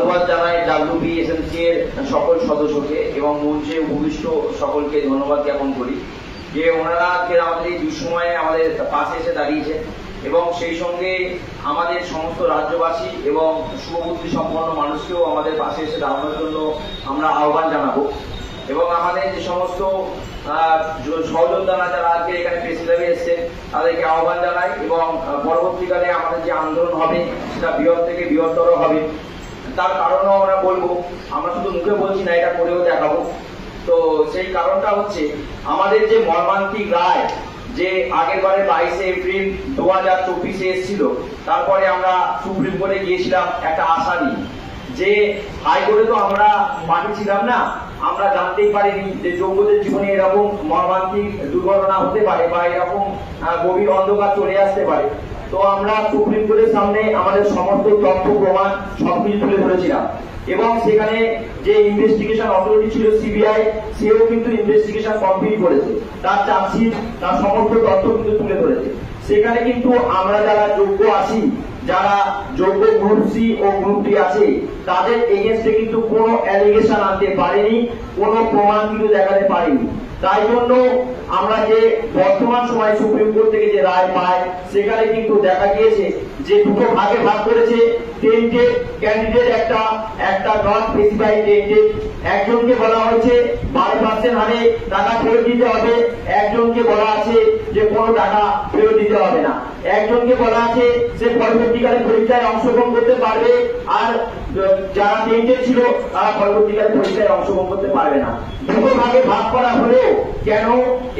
ধন্যবাদ জানাই ডাব্লিউবিএসএমসি এর সকল সদস্যকে এবং মঞ্চে উপবিষ্ট সকলকে ধন্যবাদ জ্ঞাপন করি যে ওনারা আমাদের এই দুঃসময়ে আমাদের পাশে এসে দাঁড়িয়েছে এবং সেই সঙ্গে আমাদের সমস্ত রাজ্যবাসী এবং শুভবুদ্ধি সম্পন্ন মানুষকেও আমাদের পাশে এসে দাঁড়ানোর জন্য আমরা আহ্বান জানাবো এবং আমাদের যে সমস্ত সহযোদ্ধারা যারা আজকে এখানে প্রেস ক্লাবে এসছেন তাদেরকে আহ্বান জানাই এবং পরবর্তীকালে আমাদের যে আন্দোলন হবে সেটা বৃহৎ থেকে বৃহত্তর হবে। তার কারণও আমরা বলবো, আমরা শুধু মুখে বলছি না, এটা করেও দেখাবো। তো সেই কারণটা হচ্ছে আমাদের যে মর্মান্তিক রায় যে আগের বারে 22 এপ্রিল 2024 এসেছিল, তারপরে আমরা সুপ্রিম কোর্টে গিয়েছিলাম একটা আশা নিয়ে যে হাইকোর্টে তো আমরা পাঠিয়েছিলাম না, আমরা জানতেই পারিনি যে যোগ্যদের জীবনে এরকম মর্মান্তিক দুর্ঘটনা হতে পারে বা এরকম গভীর অন্ধকার চলে আসতে পারে। তো আমরা সুপ্রিম কোর্টের সামনে আমাদের সমস্ত তথ্য প্রমাণ সবকিছু তুলে ধরেছিলাম এবং সেখানে যে ইনভেস্টিগেশন অথরিটি ছিল সিবিআই, সেও কিন্তু ইনভেস্টিগেশন কমপ্লিট করেছে, তার চার্জশিট তার সমস্ত তথ্য কিন্তু তুলে ধরেছে। সেখানে কিন্তু আমরা যারা যোগ্য আছি, যারা যোগ্য গ্রুপ সি ও গ্রুপ ডি আছে, তাদের এগেনস্টে কিন্তু কোনো অ্যালিগেশন আনতে পারেনি, কোনো প্রমাণ কিন্তু দেখাতে পারেনি। তাই জন্য আমরা যে বর্তমান সময় সুপ্রিম কোর্ট থেকে যে রায় পাই, সেখানে কিন্তু দেখা গিয়েছে যে দুটো ভাগে ভাগ করেছে। টেন্টেড ক্যান্ডিডেট একটা নট স্পেসিফাইড টেন্টেড, একজনকে বলা হয়েছে 12% হারে টাকা ফেরত দিতে হবে, একজনকে বলা আছে যে কোনো টাকা ফেরত দিতে হবে না, একজনকে বলা আছে সে পরবর্তীকালে পরীক্ষায় অংশগ্রহণ করতে পারবে, আর যারা টেন্টেড ছিল তারা পরবর্তীকালে পরীক্ষায় অংশগ্রহণ করতে পারবে না। দুটো ভাগে ভাগ করা হলেও কেন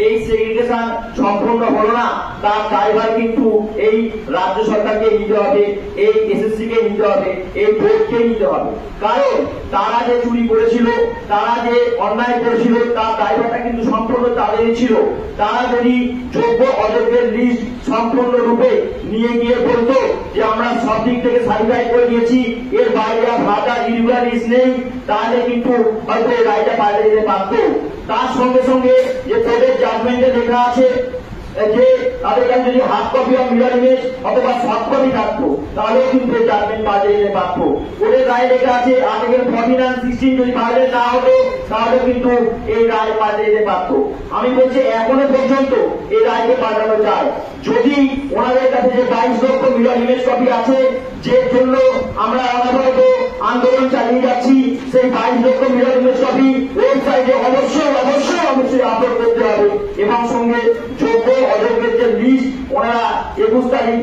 এই সেগ্রিগেশন সম্পূর্ণ হলো না, তার দায়ভার কিন্তু এই রাজ্য সরকারকে নিতে হবে, এই এসএসসি কে নিতে হবে, এই বোর্ডকে নিতে হবে। কারণ তারা যে চুরি করেছিল, তারা যে অন্যায় করেছিল, তার দায়ভারটা কিন্তু সম্পূর্ণ তাদেরই ছিল। তারা যদি যোগ্য অযোগ্যের লিস্ট সম্পূর্ণ রূপে নিয়ে গিয়ে বলতো যে আমরা সব দিক থেকে সার্টিফাই করে দিয়েছি, এর বাইরে ভাটা ইরেগুলার লিস্ট নেই, তাহলে কিন্তু হয়তো এই রায়টা পাল্টে দিতে পারত। তার সঙ্গে সঙ্গে যে কোর্টের জাজমেন্টে লেখা আছে যে তাদের কাছে যদি hard copy of mirror image অথবা সফট কপি থাকতো, তাহলেও কিন্তু জাজমেন্ট পাল্টে দিতে পারত। কোর্টের রায় লেখা আছে আর্টিকেল 14 আর 16 যদি ভায়োলেট না হতো, তাহলে কিন্তু এই রায় পাল্টে দিতে পারত। আমি বলছি এখনো পর্যন্ত এই রায়কে পাল্টানো যায় যদি ওনাদের কাছে যে 22 লক্ষ মিরর ইমেজ কপি আছে, যে জন্য আমরা অনবরত আন্দোলন চালিয়ে যাচ্ছি, সেই 22 লক্ষ মিরর ইমেজ কপি ওয়েবসাইটে অবশ্যই আপলোড করতে হবে এবং সঙ্গে যোগ্য অযোগ্যের যে লিস্ট ওনারা 21 তারিখ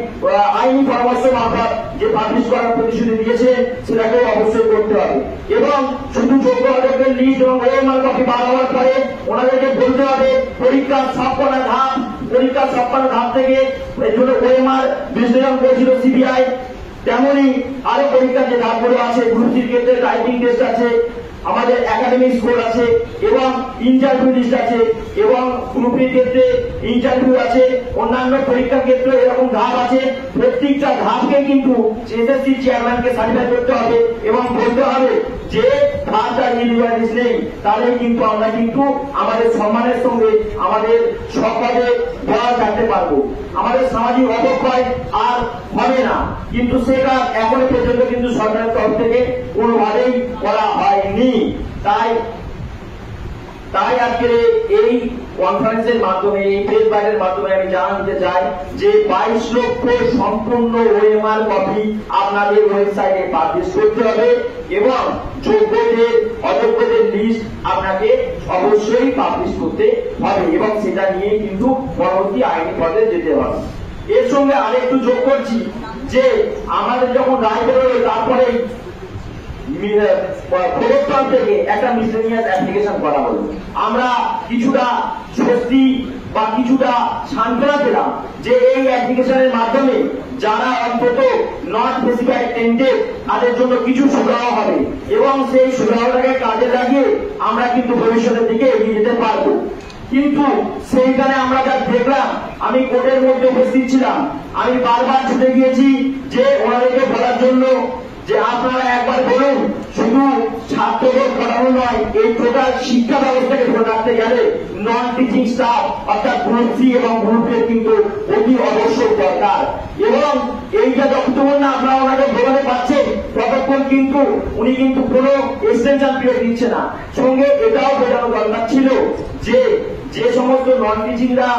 আইনি পরামর্শ মারফত যে পাবলিশ করার প্রতিশ্রুতি দিয়েছে, সেটাকেও অবশ্যই করতে হবে। এবং শুধু যোগ্য অযোগ্যের লিস্ট এবং ওএমআর কপি বার হওয়ার পরে ওনাদেরকে বলতে হবে পরীক্ষার 56 ধাপ থেকে এই জন্য ওএমআর বিশ্লেষণ করেছিল সিবিআই, তেমনি আরো পরীক্ষার যে ধাপগুলো আছে, গ্রুপ সির ক্ষেত্রে রাইটিং টেস্ট আছে, আমাদের একাডেমিক স্কোর আছে এবং ইন্টারভিউ লিস্ট আছে এবং গ্রুপ এর ক্ষেত্রে ইন্টারভিউ আছে, অন্যান্য পরীক্ষার ক্ষেত্রে এরকম ধাপ আছে। প্রত্যেকটা ধাপকে কিন্তু এসএসসি চেয়ারম্যানকে সার্টিফাই করতে হবে এবং বলতে হবে যে ভাটা ইরেগুলার লিস্ট নেই, তাহলে কিন্তু আমরা কিন্তু আমাদের সম্মানের সঙ্গে আমাদের সপদে বহাল থাকতে পারবো, আমাদের সামাজিক অবক্ষয় আর হবে না। কিন্তু সেটা এখনো পর্যন্ত কিন্তু সরকারের তরফ থেকে কোনোভাবেই করা হয়নি। তাই আজকে এই কনফারেন্সের মাধ্যমে, এই প্রেস বাইরের মাধ্যমে আমি জানাতে চাই যে 22 লক্ষ সম্পূর্ণ ওএমআর কপি আপনাদের ওয়েবসাইটে পাবলিশ করতে হবে এবং যোগ্যদের অযোগ্যদের লিস্ট আপনাকে অবশ্যই পাবলিশ করতে হবে এবং সেটা নিয়ে কিন্তু পরবর্তী আইনি পর্যায়ে যেতে হবে। এর সঙ্গে আরেকটু যোগ করছি যে আমাদের যখন রায় বেরোলো, তারপরে প্রবর্তন থেকে একটা মিসলেনিয়াস অ্যাপ্লিকেশন করা হলো। আমরা কিছুটা স্বস্তি বা কিছুটা সান্ত্বনা পেলাম যে এই অ্যাপ্লিকেশনের মাধ্যমে যারা অন্তত নট স্পেসিফাইড টেন্টেড তাদের জন্য কিছু সুরাহ হবে এবং সেই সুরাহটাকে কাজে লাগিয়ে আমরা কিন্তু ভবিষ্যতের দিকে এগিয়ে যেতে পারবো। কিন্তু সেইখানে আমরা যা দেখলাম, আমি কোর্টের মধ্যে উপস্থিত ছিলাম, আমি বারবার ছুটে গিয়েছি যে ওনাদেরকে বলার জন্য যে আপনারা একবার বলুন, শুধু ছাত্রদের পড়ানো নয়, এই টোটাল শিক্ষা ব্যবস্থাকে ধরে রাখতে গেলে নন টিচিং স্টাফ অর্থাৎ গ্রুপ সি এবং গ্রুপ এর কিন্তু অতি অবশ্যক দরকার। এবং এইটা যতক্ষণ না আপনারা ওনাকে ভোগাতে পারছেন ততক্ষণ কিন্তু উনি কিন্তু কোনো এক্সটেনশন পিরিয়ড দিচ্ছে না। সঙ্গে এটাও বোঝানো দরকার ছিল যে যে সমস্ত নন টিচিংরা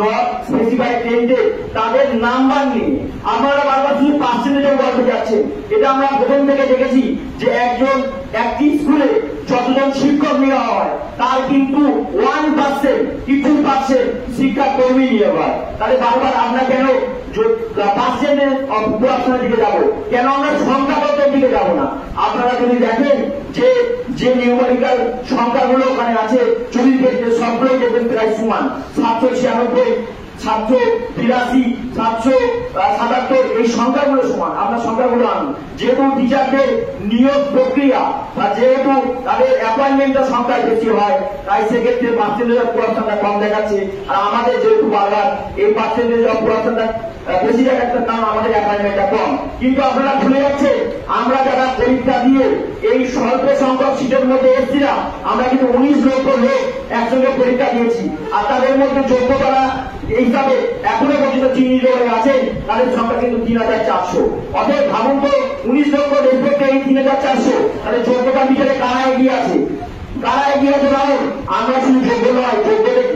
নট স্পেসিফাইড টেন্টে তাদের নাম্বার নিয়ে আপনারা বারবার শুধু পার্সেন্টেজের গল্পে যাচ্ছেন। এটা আমরা প্রথম থেকে দেখেছি যে একটি স্কুলে যতজন শিক্ষক নেওয়া হয় তার কিন্তু 1% কি 2% শিক্ষা কর্মী নিয়ে হয়। তাহলে বারবার আমরা কেন পার্সেন্টেজ অফ পড়াশোনার দিকে যাবো, কেন আমরা সংখ্যাগতের দিকে যাবো না? আপনারা যদি দেখেন যে নিউমেরিক্যাল সংখ্যাগুলো ওখানে আছে যদি দেখতে সবগুলোই দেখবেন প্রায় সমান, 796, 782, 777 এই সংখ্যাগুলো সমান। আপনার সংখ্যাগুলো আনুন। যেহেতু টিচারদের নিয়োগ প্রক্রিয়া বা যেহেতু তাদের অ্যাপয়েন্টমেন্টের সংখ্যা বেশি হয় তাই সেক্ষেত্রে পার্সেন্টেজ অফ পড়াশোনাটা কম দেখাচ্ছে। আর আমাদের যেহেতু বারবার এই পার্সেন্টেজ অফ পড়াশোনাটা বেশি দেখাচ্ছে কারণ আমাদের অ্যাপয়েন্টমেন্টটা কম। কিন্তু আপনারা ভুলে যাচ্ছেন আমরা যারা পরীক্ষা দিয়ে এই স্বল্প সংখ্যক সিটের মধ্যে এসেছিলাম আমরা কিন্তু 19 লক্ষ লোক একসঙ্গে পরীক্ষা দিয়েছি। আর তাদের মধ্যে যোগ্যতারা এই হিসাবে এখনো পর্যন্ত চিহ্নিত হয়ে আছে তাদের সংখ্যা কিন্তু 3400। অতএব ভাবুন তো 19 লক্ষ রেসপেক্টে এই 3400 তাহলে যোগ্যতার বিচারে কারা এগিয়ে আছে? কারা এগিয়ে আছে? ভাবুন। আমরা শুধু যোগ্য নয়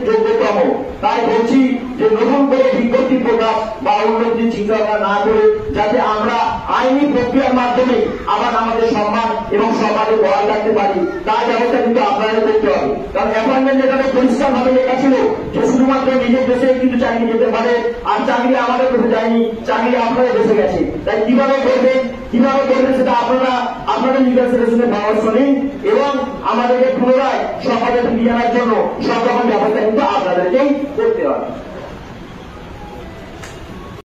যোগ্যতম। তাই বলছি যে নতুন করে বিজ্ঞপ্তি প্রকাশ বা উন্নতির চিন্তাভাবনা না করে যাতে আমরা আইনি প্রক্রিয়ার মাধ্যমে আবার আমাদের সম্মান এবং সমাজে বহাল রাখতে পারি তার ব্যবস্থা কিন্তু আপনাদের করতে হবে। কারণ অ্যাপয়েন্টমেন্ট লেটারে পরিষ্কার ভাবে লেখা ছিল যে শুধুমাত্র নিজের দেশে কিন্তু চাকরি যেতে পারে, আর চাকরি আমাদের দেশে যায়নি, চাকরি আপনাদের দেশে গেছে। তাই কিভাবে করবেন সেটা আপনাদের নির্বাচনের পরামর্শ নিন এবং আমাদেরকে পুনরায় সমাজে ফিরিয়ে আনার জন্য সব রকম ব্যবস্থা কিন্তু আপনাদেরকেই করতে হবে।